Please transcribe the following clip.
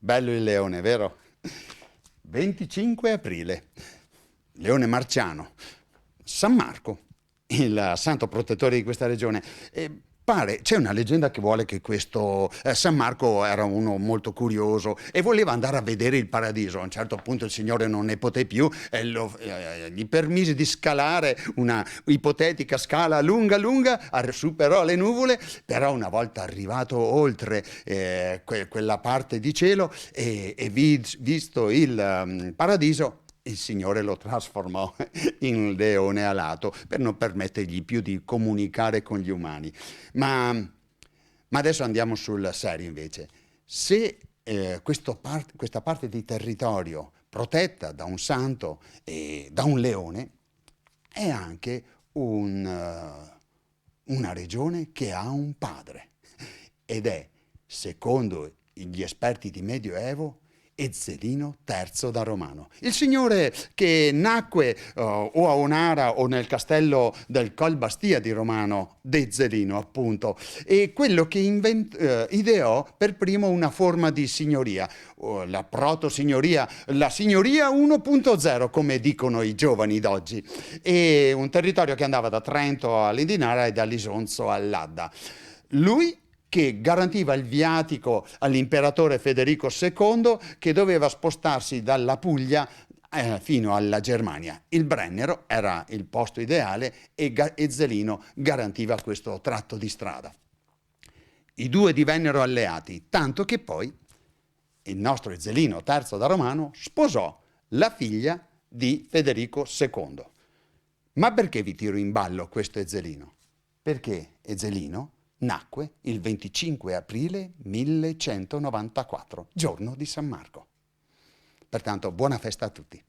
Bello il leone, vero? 25 aprile, leone marciano, San Marco, il santo protettore di questa regione. E c'è una leggenda che vuole che questo San Marco era uno molto curioso e voleva andare a vedere il paradiso. A un certo punto il Signore non ne poté più e gli permise di scalare una ipotetica scala lunga lunga, superò le nuvole, però una volta arrivato oltre quella parte di cielo e visto il paradiso, il Signore lo trasformò in leone alato per non permettergli più di comunicare con gli umani. Ma adesso andiamo sul serio invece. Se questa parte di territorio protetta da un santo e da un leone è anche una regione che ha un padre ed è, secondo gli esperti di Medioevo, Ezzelino III da Romano. Il signore che nacque o a Onara o nel castello del Col Bastia di Romano, d'Ezzelino appunto, e quello che ideò per primo una forma di signoria, la proto-signoria, la signoria 1.0 come dicono i giovani d'oggi, e un territorio che andava da Trento all'Indinara e dall'Isonzo all'Adda. Lui che garantiva il viatico all'imperatore Federico II che doveva spostarsi dalla Puglia fino alla Germania. Il Brennero era il posto ideale e Ezzelino garantiva questo tratto di strada. I due divennero alleati, tanto che poi il nostro Ezzelino III da Romano sposò la figlia di Federico II. Ma perché vi tiro in ballo questo Ezzelino? Perché Ezzelino nacque il 25 aprile 1194, giorno di San Marco. Pertanto, buona festa a tutti.